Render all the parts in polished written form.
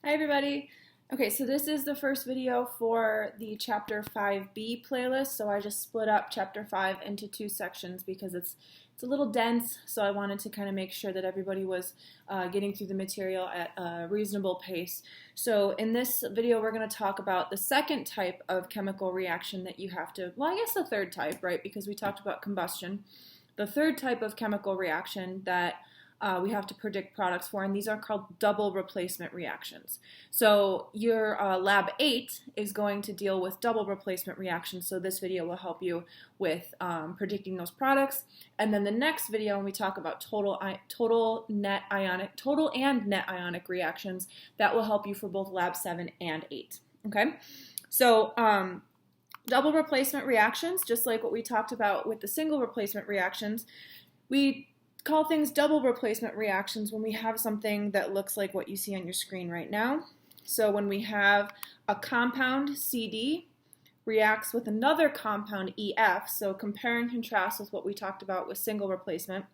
Hi everybody. Okay, so this is the first video for the Chapter 5B playlist. So I just split up Chapter 5 into two sections because it's a little dense. So I wanted to kind of make sure that everybody was getting through the material at a reasonable pace. So in this video, we're going to talk about the second type of chemical reaction that you have to, well, I guess the third type, right? Because we talked about combustion. The third type of chemical reaction that we have to predict products for, and these are called double replacement reactions. So your lab 8 is going to deal with double replacement reactions, so this video will help you with predicting those products. And then the next video, when we talk about total and net ionic reactions, that will help you for both lab 7 and 8. Okay, so double replacement reactions, just like what we talked about with the single replacement reactions, we call things double replacement reactions when we have something that looks like what you see on your screen right now. So when we have a compound CD reacts with another compound EF, so compare and contrast with what we talked about with single replacement,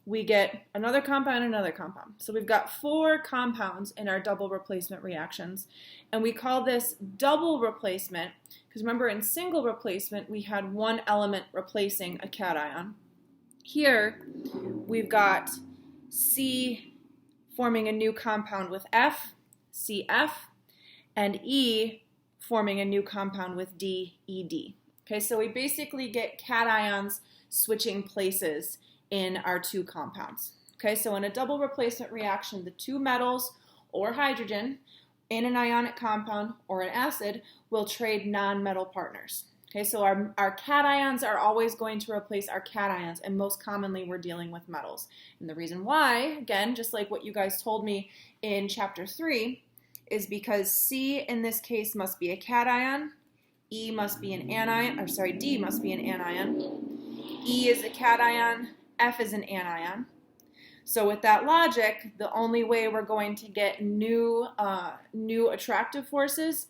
we get another compound and another compound. So we've got 4 compounds in our double replacement reactions, and we call this double replacement because remember in single replacement we had one element replacing a cation. Here, we've got C forming a new compound with F, CF, and E forming a new compound with D, ED. Okay, so we basically get cations switching places in our two compounds. Okay, so in a double replacement reaction, the two metals or hydrogen in an ionic compound or an acid will trade non-metal partners. Okay, so our cations are always going to replace our cations, and most commonly we're dealing with metals. And the reason why, again, just like what you guys told me in Chapter 3, is because C in this case must be a cation, E must be an anion, or sorry, D must be an anion, E is a cation, F is an anion. So with that logic, the only way we're going to get new attractive forces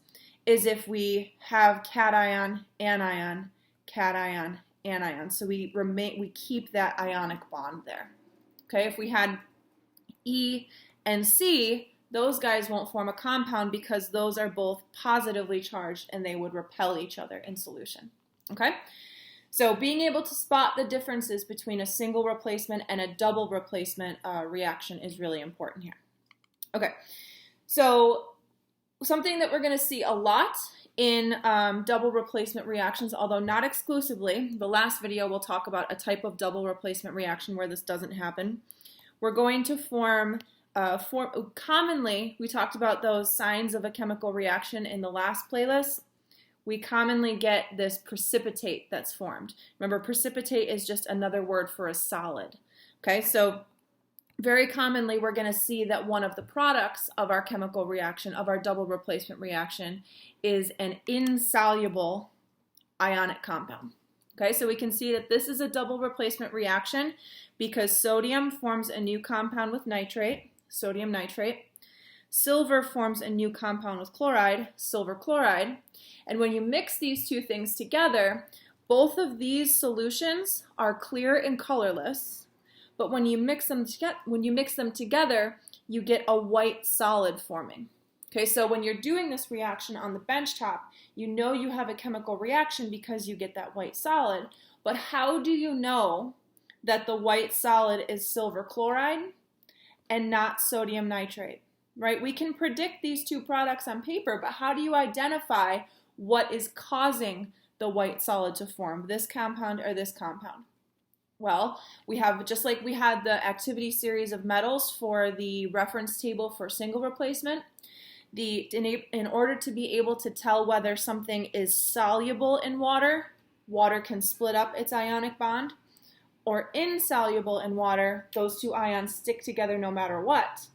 is if we have cation, anion, cation, anion. So we keep that ionic bond there. Okay, if we had E and C, those guys won't form a compound because those are both positively charged and they would repel each other in solution. Okay, so being able to spot the differences between a single replacement and a double replacement reaction is really important here. Okay, so something that we're going to see a lot in double replacement reactions, although not exclusively. The last video we'll talk about a type of double replacement reaction where this doesn't happen. We're going to commonly, we talked about those signs of a chemical reaction in the last playlist. We commonly get this precipitate that's formed. Remember, precipitate is just another word for a solid. Okay, so very commonly, we're going to see that one of the products of our chemical reaction, of our double replacement reaction, is an insoluble ionic compound. Okay, so we can see that this is a double replacement reaction because sodium forms a new compound with nitrate, sodium nitrate. Silver forms a new compound with chloride, silver chloride. And when you mix these two things together, both of these solutions are clear and colorless. But when you mix them together, you get a white solid forming. Okay, so when you're doing this reaction on the benchtop, you know you have a chemical reaction because you get that white solid. But how do you know that the white solid is silver chloride and not sodium nitrate? Right? We can predict these two products on paper, but how do you identify what is causing the white solid to form, this compound or this compound? Well, we have, just like we had the activity series of metals for the reference table for single replacement, in order to be able to tell whether something is soluble in water, water can split up its ionic bond, or insoluble in water, those two ions stick together no matter what,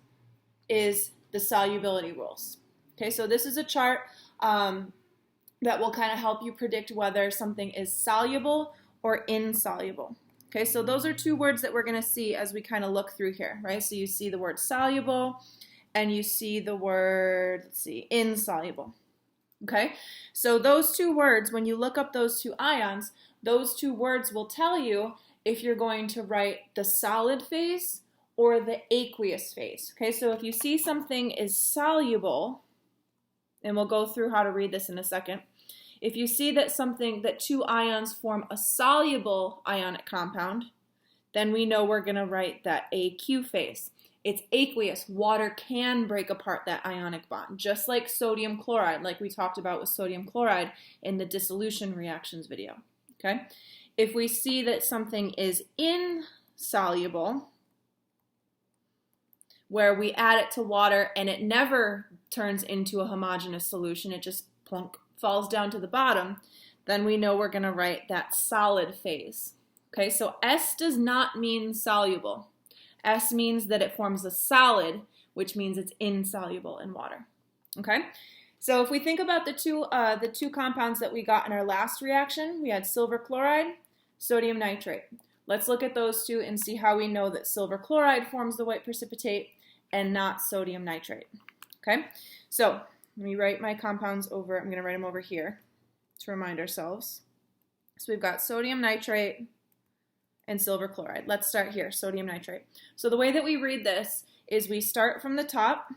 is the solubility rules. Okay, so this is a chart that will kind of help you predict whether something is soluble or insoluble. Okay, so those are two words that we're going to see as we kind of look through here, right? So you see the word soluble and you see the word, let's see, insoluble. Okay, so those two words, when you look up those two ions, those two words will tell you if you're going to write the solid phase or the aqueous phase. Okay, so if you see something is soluble, and we'll go through how to read this in a second. If you see that two ions form a soluble ionic compound, then we know we're going to write that AQ phase. It's aqueous. Water can break apart that ionic bond, just like sodium chloride, like we talked about with sodium chloride in the dissolution reactions video. Okay? If we see that something is insoluble, where we add it to water and it never turns into a homogeneous solution, it just plunk falls down to the bottom, then we know we're going to write that solid phase. Okay, so S does not mean soluble. S means that it forms a solid, which means it's insoluble in water. Okay, so if we think about the two compounds that we got in our last reaction, we had silver chloride, sodium nitrate. Let's look at those two and see how we know that silver chloride forms the white precipitate and not sodium nitrate. Okay, so let me write my compounds over. I'm going to write them over here to remind ourselves. So we've got sodium nitrate and silver chloride. Let's start here, sodium nitrate. So the way that we read this is we start from the top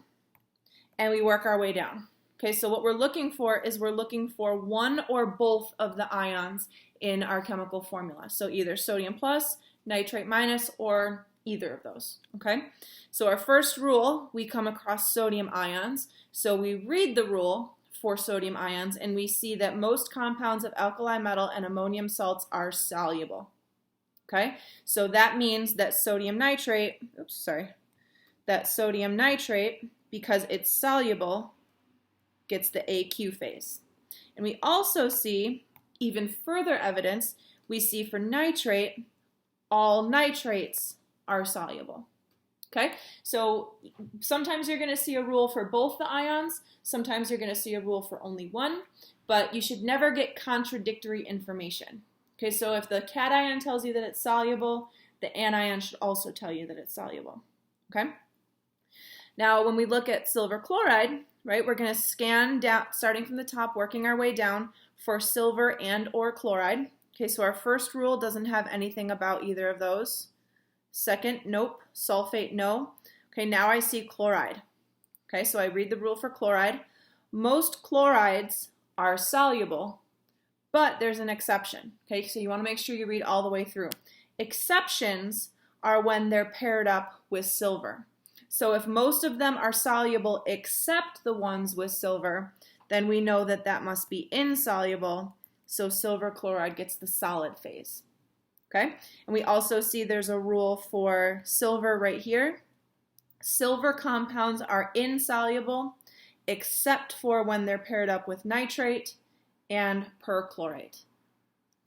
and we work our way down. Okay, so what we're looking for is we're looking for one or both of the ions in our chemical formula. So either sodium plus, nitrate minus, or either of those. Okay, so our first rule, we come across sodium ions. So we read the rule for sodium ions and we see that most compounds of alkali metal and ammonium salts are soluble. Okay, so that means that sodium nitrate, because it's soluble, gets the AQ phase. And we also see even further evidence. We see for nitrate, all nitrates are soluble. Okay, so sometimes you're going to see a rule for both the ions, sometimes you're going to see a rule for only one, but you should never get contradictory information. Okay, so if the cation tells you that it's soluble, the anion should also tell you that it's soluble. Okay? Now, when we look at silver chloride, right, we're going to scan down, starting from the top, working our way down for silver and or chloride. Okay, so our first rule doesn't have anything about either of those. Second, nope. Sulfate, no. Okay, now I see chloride. Okay, so I read the rule for chloride. Most chlorides are soluble, but there's an exception. Okay, so you want to make sure you read all the way through. Exceptions are when they're paired up with silver. So if most of them are soluble except the ones with silver, then we know that that must be insoluble. So silver chloride gets the solid phase. Okay, and we also see there's a rule for silver right here. Silver compounds are insoluble except for when they're paired up with nitrate and perchlorate.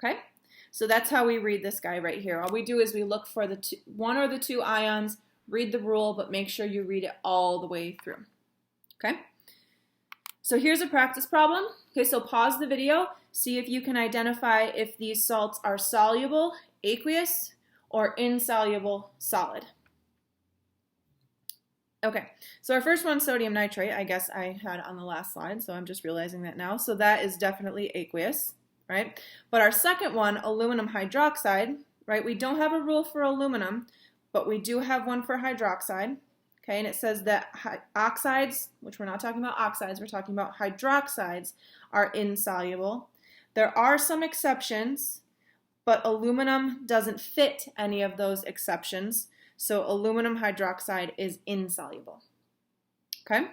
Okay, so that's how we read this guy right here. All we do is we look for the one or the two ions, read the rule, but make sure you read it all the way through. Okay, so here's a practice problem. Okay, so pause the video, see if you can identify if these salts are soluble, aqueous, or insoluble, solid. Okay, so our first one, sodium nitrate, I guess I had on the last slide, so I'm just realizing that now. So that is definitely aqueous, right? But our second one, aluminum hydroxide, right? We don't have a rule for aluminum, but we do have one for hydroxide, okay? And it says that oxides, which we're not talking about oxides, we're talking about hydroxides, are insoluble. There are some exceptions, but aluminum doesn't fit any of those exceptions. So aluminum hydroxide is insoluble. Okay?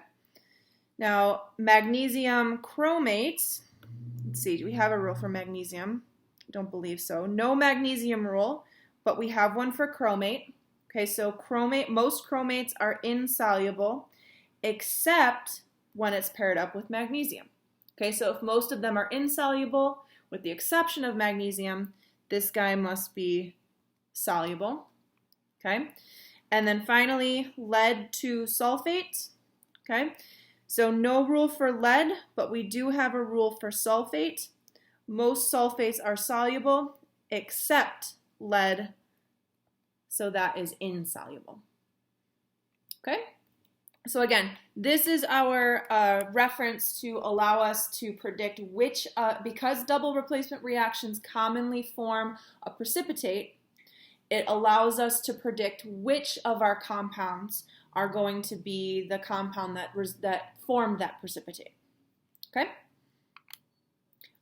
Now, magnesium chromate, let's see, do we have a rule for magnesium? I don't believe so. No magnesium rule, but we have one for chromate. Okay, so most chromates are insoluble except when it's paired up with magnesium. Okay, so if most of them are insoluble, with the exception of magnesium, this guy must be soluble. Okay, and then finally, lead to sulfate. Okay, so no rule for lead, but we do have a rule for sulfate. Most sulfates are soluble except lead, so that is insoluble. Okay, so again, this is our reference to allow us to predict which, because double replacement reactions commonly form a precipitate, it allows us to predict which of our compounds are going to be the compound that formed that precipitate. Okay?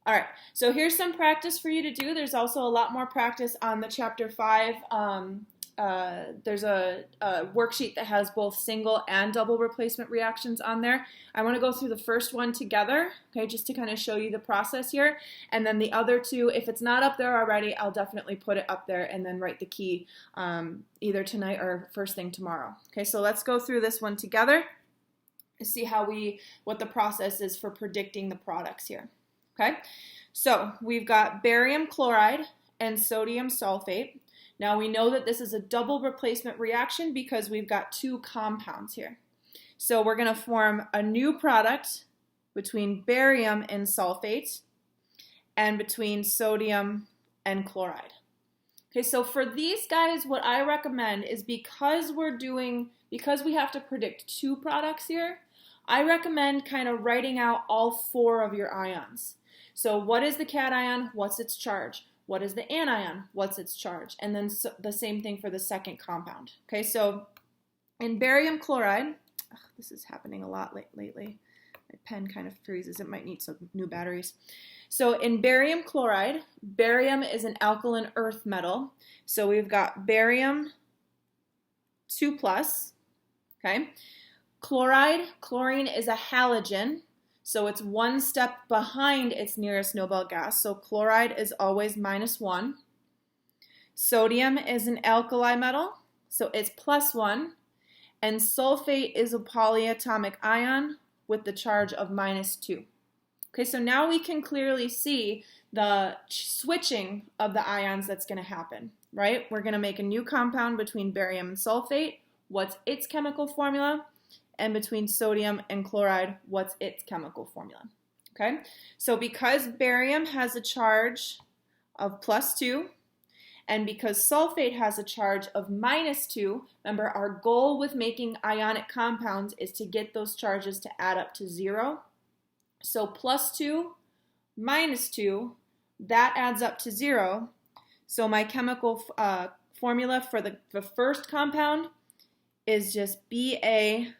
All right, so here's some practice for you to do. There's also a lot more practice on the chapter 5. There's a worksheet that has both single and double replacement reactions on there. I want to go through the first one together, okay, just to kind of show you the process here. And then the other two, if it's not up there already, I'll definitely put it up there and then write the key either tonight or first thing tomorrow. Okay, so let's go through this one together and see what the process is for predicting the products here. Okay, so we've got barium chloride and sodium sulfate. Now we know that this is a double replacement reaction because we've got two compounds here. So we're going to form a new product between barium and sulfate and between sodium and chloride. Okay, so for these guys, what I recommend is because we have to predict two products here, I recommend kind of writing out all four of your ions. So what is the cation? What's its charge? What is the anion? What's its charge? And then the same thing for the second compound. Okay, so in barium chloride, this is happening a lot lately. My pen kind of freezes. It might need some new batteries. So in barium chloride, barium is an alkaline earth metal. So we've got barium 2+. Okay, chlorine is a halogen. So it's one step behind its nearest noble gas. So chloride is always -1. Sodium is an alkali metal. So it's +1. And sulfate is a polyatomic ion with the charge of -2. Okay, so now we can clearly see the switching of the ions that's going to happen, right? We're going to make a new compound between barium and sulfate. What's its chemical formula? And between sodium and chloride, what's its chemical formula? Okay, so because barium has a charge of +2, and because sulfate has a charge of -2, remember our goal with making ionic compounds is to get those charges to add up to 0. So +2 -2, that adds up to 0. So my chemical formula for the first compound is just BaSO4,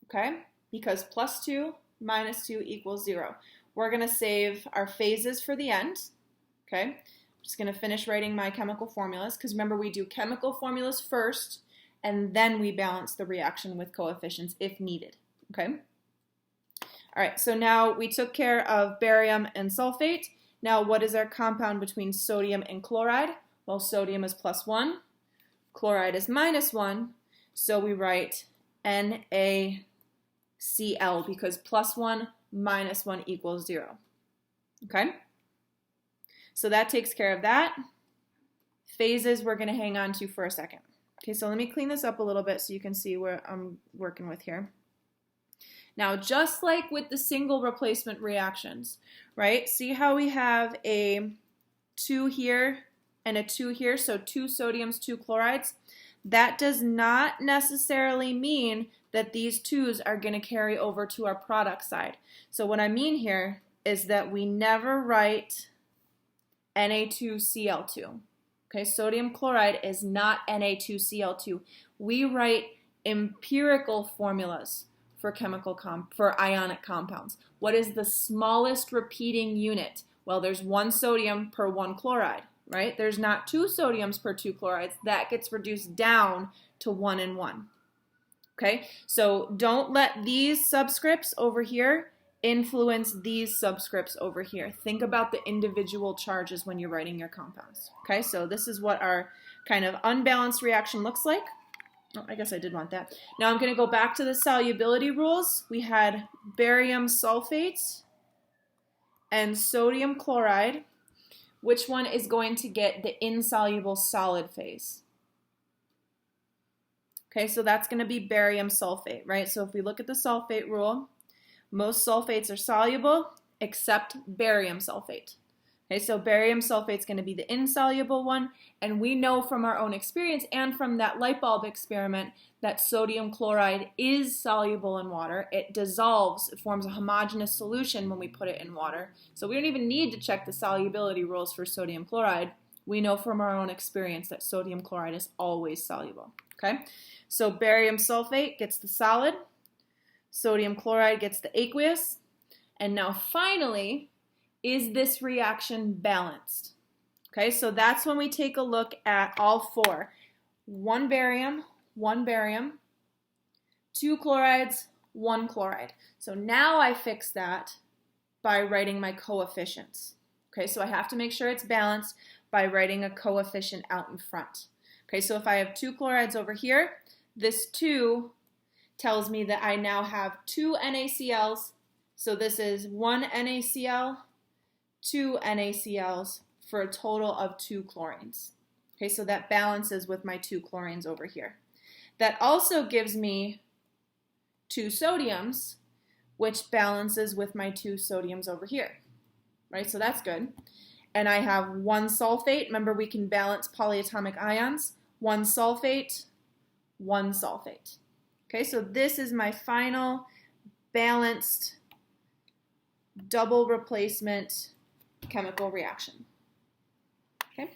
okay? Because +2 -2 equals 0. We're going to save our phases for the end, okay? I'm just going to finish writing my chemical formulas because remember we do chemical formulas first and then we balance the reaction with coefficients if needed, okay? All right, so now we took care of barium and sulfate. Now what is our compound between sodium and chloride? Well, sodium is +1, chloride is -1. So we write NaCl because +1 -1 equals 0. Okay? So that takes care of that. Phases we're going to hang on to for a second. Okay, so let me clean this up a little bit so you can see what I'm working with here. Now, just like with the single replacement reactions, right? See how we have a 2 here and a 2 here, so 2 sodiums, 2 chlorides? That does not necessarily mean that these 2s are going to carry over to our product side. So what I mean here is that we never write Na2Cl2. Okay, sodium chloride is not Na2Cl2. We write empirical formulas for for ionic compounds. What is the smallest repeating unit? Well, there's 1 sodium per 1 chloride. Right? There's not 2 sodiums per 2 chlorides. That gets reduced down to 1 and 1. Okay? So don't let these subscripts over here influence these subscripts over here. Think about the individual charges when you're writing your compounds. Okay? So this is what our kind of unbalanced reaction looks like. Oh, I guess I did want that. Now I'm going to go back to the solubility rules. We had barium sulfate and sodium chloride. Which one is going to get the insoluble solid phase? Okay, so that's going to be barium sulfate, right? So if we look at the sulfate rule, most sulfates are soluble except barium sulfate. Okay, so barium sulfate is going to be the insoluble one, and we know from our own experience and from that light bulb experiment that sodium chloride is soluble in water. It dissolves, it forms a homogeneous solution when we put it in water. So we don't even need to check the solubility rules for sodium chloride. We know from our own experience that sodium chloride is always soluble. Okay, so barium sulfate gets the solid, sodium chloride gets the aqueous, and now finally, is this reaction balanced? Okay, so that's when we take a look at all four. One barium, two chlorides, one chloride. So now I fix that by writing my coefficients. Okay, so I have to make sure it's balanced by writing a coefficient out in front. Okay, so if I have two chlorides over here, this 2 tells me that I now have two NaCl's. So this is one NaCl, two NaCl's for a total of 2 chlorines. Okay, so that balances with my 2 chlorines over here. That also gives me 2 sodiums, which balances with my 2 sodiums over here. Right, so that's good. And I have 1 sulfate. Remember, we can balance polyatomic ions. 1 sulfate, 1 sulfate. Okay, so this is my final balanced double replacement chemical reaction. Okay.